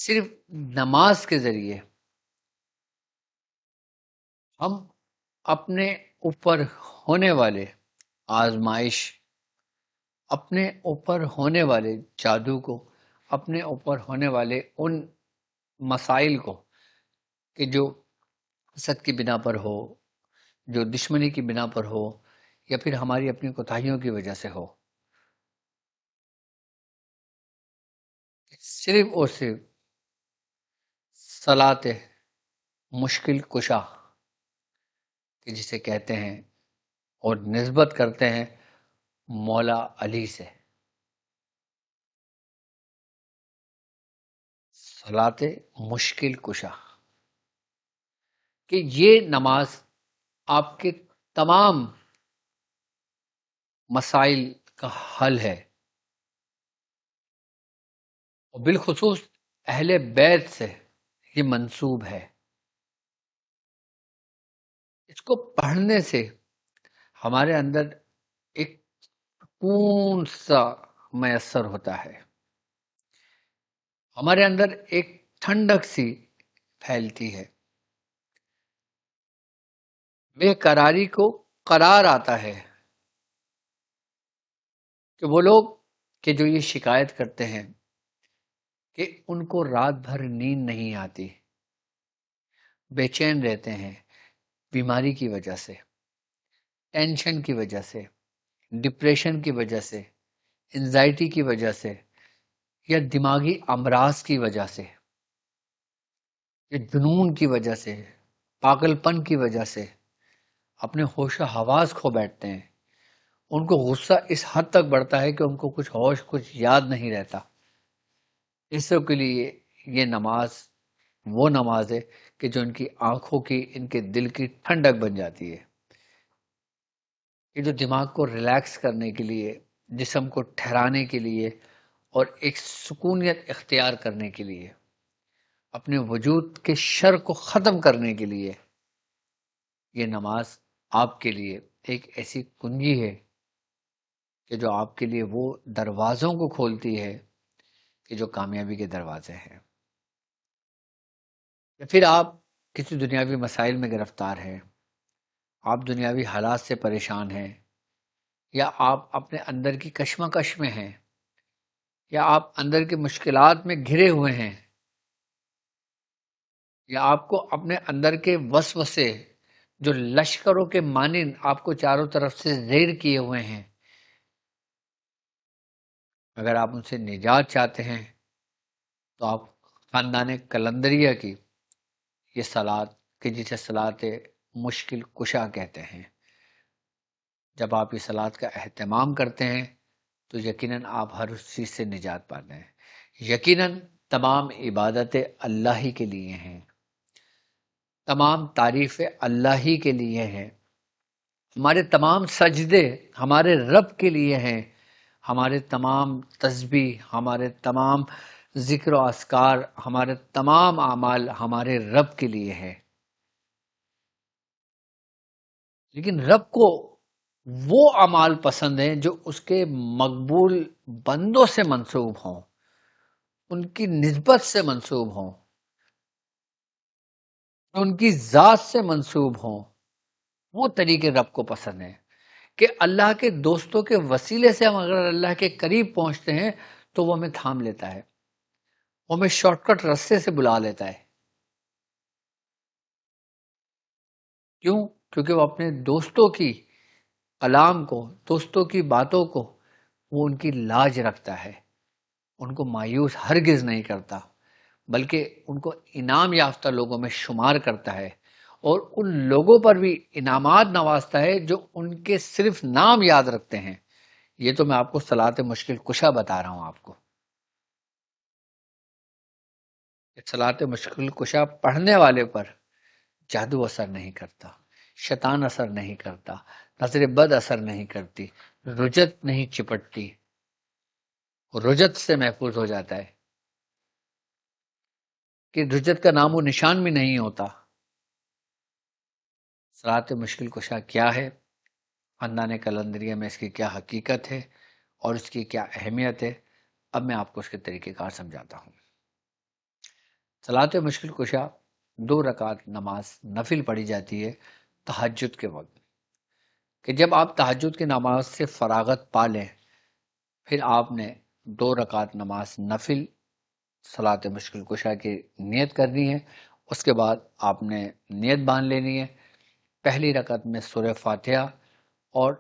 صرف نماز کے ذریعے ہم اپنے اوپر ہونے والے آزمائش، اپنے اوپر ہونے والے جادو کو، اپنے اوپر ہونے والے ان مسائل کو کہ جو حسد کی بنا پر ہو، جو دشمنی کی بنا پر ہو، یا پھر ہماری اپنی کوتاہیوں کی وجہ سے ہو، صرف اور صرف صلاۃ مشکل کشا کہ جسے کہتے ہیں اور نسبت کرتے ہیں مولا علی سے، صلاۃ مشکل کشا، کہ یہ نماز آپ کے تمام مسائل کا حل ہے، اور بالخصوص اہل بیت سے یہ منسوب ہے۔ اس کو پڑھنے سے ہمارے اندر ایک سکون سا میسر ہوتا ہے، ہمارے اندر ایک ٹھنڈک سی پھیلتی ہے، بے قراری کو قرار آتا ہے، کہ وہ لوگ کہ جو یہ شکایت کرتے ہیں کہ ان کو رات بھر نیند نہیں آتی، بے چین رہتے ہیں بیماری کی وجہ سے، ٹینشن کی وجہ سے، ڈپریشن کی وجہ سے، انزائٹی کی وجہ سے، یا دماغی امراض کی وجہ سے، یا جنون کی وجہ سے، پاگل پن کی وجہ سے اپنے ہوش و حواس کھو بیٹھتے ہیں، ان کو غصہ اس حد تک بڑھتا ہے کہ ان کو کچھ یاد نہیں رہتا۔ اس سب کے لیے یہ نماز وہ نماز ہے کہ جو ان کی آنکھوں کی، ان کے دل کی ٹھنڈک بن جاتی ہے، کہ جو دماغ کو ریلیکس کرنے کے لیے، جسم کو ٹھہرانے کے لیے، اور ایک سکونیت اختیار کرنے کے لیے، اپنے وجود کے شر کو ختم کرنے کے لیے، یہ نماز آپ کے لیے ایک ایسی کنجی ہے کہ جو آپ کے لیے وہ دروازوں کو کھولتی ہے کہ جو کامیابی کے دروازے ہیں۔ یا پھر آپ کسی دنیاوی مسائل میں گرفتار ہیں، آپ دنیاوی حالات سے پریشان ہیں، یا آپ اپنے اندر کی کشمکش میں ہیں، یا آپ اندر کی مشکلات میں گھرے ہوئے ہیں، یا آپ کو اپنے اندر کے وسوسے جو لشکروں کے مانند آپ کو چاروں طرف سے زیر کیے ہوئے ہیں، اگر آپ ان سے نجات چاہتے ہیں تو آپ خاندان کلندریہ کی یہ صلات کہ جسے صلات مشکل کشا کہتے ہیں، جب آپ اس صلات کا اہتمام کرتے ہیں تو یقیناً آپ ہر اس چیز سے نجات پاتے ہیں۔ یقیناً تمام عبادتیں اللہ ہی کے لیے ہیں، تمام تعریفیں اللہ ہی کے لیے ہیں، ہمارے تمام سجدے ہمارے رب کے لیے ہیں، ہمارے تمام تسبیح، ہمارے تمام ذکر و اذکار، ہمارے تمام اعمال ہمارے رب کے لیے ہیں۔ لیکن رب کو وہ اعمال پسند ہیں جو اس کے مقبول بندوں سے منسوب ہوں، ان کی نسبت سے منسوب ہوں، ان کی ذات سے منسوب ہوں۔ وہ طریقے رب کو پسند ہیں کہ اللہ کے دوستوں کے وسیلے سے ہم اگر اللہ کے قریب پہنچتے ہیں تو وہ ہمیں تھام لیتا ہے، وہ ہمیں شارٹ کٹ رستے سے بلا لیتا ہے۔ کیوں؟ کیونکہ وہ اپنے دوستوں کی کلام کو، دوستوں کی باتوں کو وہ ان کی لاج رکھتا ہے، ان کو مایوس ہرگز نہیں کرتا، بلکہ ان کو انعام یافتہ لوگوں میں شمار کرتا ہے، اور ان لوگوں پر بھی انعامات نوازتا ہے جو ان کے صرف نام یاد رکھتے ہیں۔ یہ تو میں آپ کو صلات مشکل کشا بتا رہا ہوں آپ کو۔ صلات مشکل کشا پڑھنے والے پر جادو اثر نہیں کرتا، شیطان اثر نہیں کرتا، نظر بد اثر نہیں کرتی، رجت نہیں چپٹتی، رجت سے محفوظ ہو جاتا ہے، کہ رجت کا نام و نشان بھی نہیں ہوتا۔ صلات مشکل کشا کیا ہے، خاندان کلندریہ میں اس کی کیا حقیقت ہے اور اس کی کیا اہمیت ہے، اب میں آپ کو اس کے طریقہ کار سمجھاتا ہوں۔ صلاۃ مشکل کشا 2 رکعت نماز نفل پڑھی جاتی ہے تہجد کے وقت، کہ جب آپ تہجد کی نماز سے فراغت پا لیں پھر آپ نے 2 رکعت نماز نفل صلاۃ مشکل کشا کی نیت کرنی ہے۔ اس کے بعد آپ نے نیت باندھ لینی ہے، پہلی رکعت میں سورہ فاتحہ اور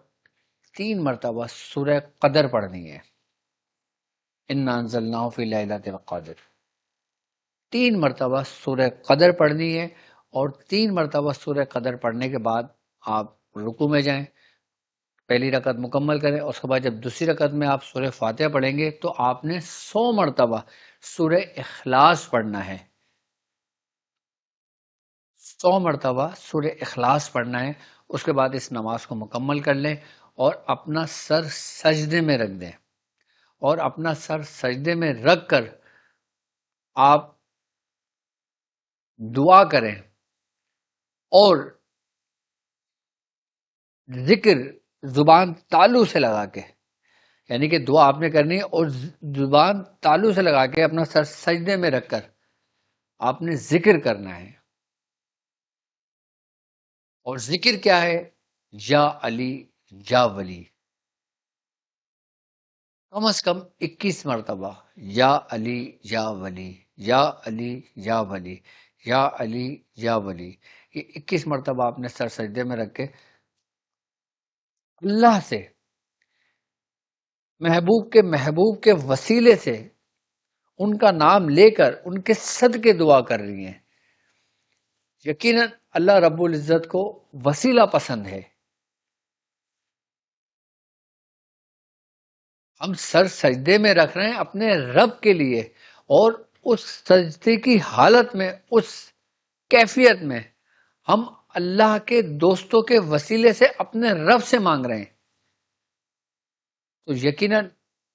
3 مرتبہ سورہ قدر پڑھنی ہے، انا انزلناہ فی لیلۃ القدر، 3 مرتبہ سورہ قدر پڑھنی ہے، اور 3 مرتبہ سورہ قدر پڑھنے کے بعد آپ رکوع میں جائیں، پہلی رکعت مکمل کریں، اس کے بعد جب دوسری رکعت میں آپ سورہ فاتحہ پڑھیں گے تو آپ نے 100 مرتبہ سورہ اخلاص پڑھنا ہے، 100 مرتبہ سورہ اخلاص پڑھنا ہے۔ اس کے بعد اس نماز کو مکمل کر لیں اور اپنا سر سجدے میں رکھ دیں، اور اپنا سر سجدے میں رکھ کر آپ دعا کریں اور ذکر زبان تالو سے لگا کے، یعنی کہ دعا آپ نے کرنی ہے اور زبان تالو سے لگا کے اپنا سر سجدے میں رکھ کر آپ نے ذکر کرنا ہے۔ اور ذکر کیا ہے؟ یا علی یا ولی، کم از کم 21 مرتبہ، یا علی یا ولی، یا علی یا ولی، یا علی یا ولی، یہ 21 مرتبہ آپ نے سر سجدے میں رکھ کے اللہ سے محبوب کے وسیلے سے ان کا نام لے کر ان کے صدقے دعا کر رہی ہیں۔ یقیناً اللہ رب العزت کو وسیلہ پسند ہے۔ ہم سر سجدے میں رکھ رہے ہیں اپنے رب کے لیے، اور اس سجدے کی حالت میں، اس کیفیت میں ہم اللہ کے دوستوں کے وسیلے سے اپنے رب سے مانگ رہے ہیں، تو یقیناً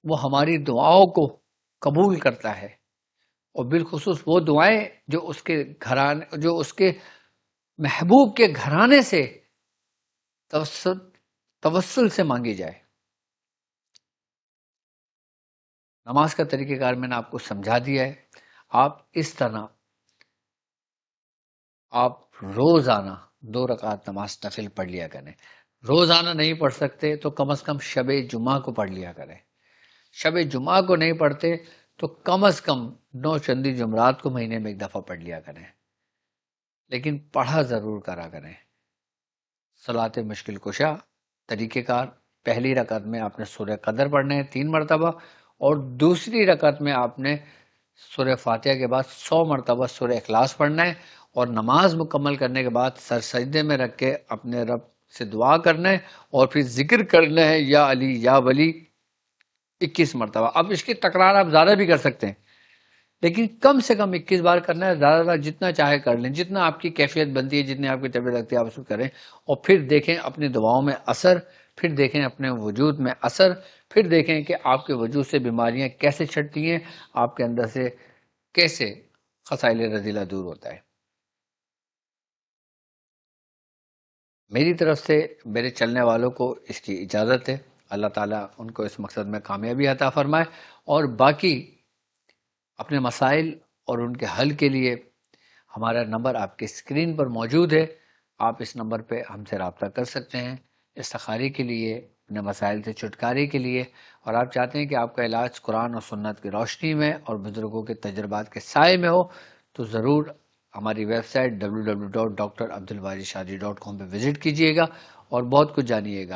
وہ ہماری دعاؤں کو قبول کرتا ہے، اور بالخصوص وہ دعائیں جو اس کے محبوب کے گھرانے سے توسل سے مانگی جائے۔ نماز کا طریقہ کار میں نے آپ کو سمجھا دیا ہے، آپ اس طرح آپ روزانہ 2 رکعت نماز نفل پڑھ لیا کریں۔ روزانہ نہیں پڑھ سکتے تو کم از کم شب جمعہ کو پڑھ لیا کریں، شب جمعہ کو نہیں پڑھتے تو کم از کم 9 چندی جمعرات کو مہینے میں 1 دفعہ پڑھ لیا کریں، لیکن پڑھا ضرور کرا کریں۔ صلاۃ مشکل کشا طریقہ کار: پہلی رکعت میں آپ نے سورہ قدر پڑھنے ہیں 3 مرتبہ، اور دوسری رکعت میں آپ نے سورہ فاتحہ کے بعد 100 مرتبہ سورہ اخلاص پڑھنا ہے، اور نماز مکمل کرنے کے بعد سر سجدے میں رکھ کے اپنے رب سے دعا کرنا ہے، اور پھر ذکر کرنا ہے یا علی یا ولی 21 مرتبہ۔ اب اس کی تکرار آپ زیادہ بھی کر سکتے ہیں، لیکن کم سے کم 21 بار کرنا ہے، زیادہ جتنا چاہے کر لیں، جتنا آپ کی کیفیت بنتی ہے، جتنی آپ کی طبیعت لگتی ہے آپ اس کو کریں، اور پھر دیکھیں اپنی دعاؤں میں اثر، پھر دیکھیں اپنے وجود میں اثر، پھر دیکھیں کہ آپ کے وجود سے بیماریاں کیسے چھٹتی ہیں، آپ کے اندر سے کیسے خسائل رذیلہ دور ہوتا ہے۔ میری طرف سے میرے چلنے والوں کو اس کی اجازت ہے، اللہ تعالیٰ ان کو اس مقصد میں کامیابی عطا فرمائے، اور باقی اپنے مسائل اور ان کے حل کے لیے ہمارا نمبر آپ کے اسکرین پر موجود ہے، آپ اس نمبر پہ ہم سے رابطہ کر سکتے ہیں استخاری کے لیے، اپنے مسائل سے چھٹکارے کے لیے، اور آپ چاہتے ہیں کہ آپ کا علاج قرآن اور سنت کی روشنی میں اور بزرگوں کے تجربات کے سائے میں ہو، تو ضرور ہماری ویب سائٹ www.drabdulwarisshadi.com پہ وزٹ کیجئے گا اور بہت کچھ جانیے گا۔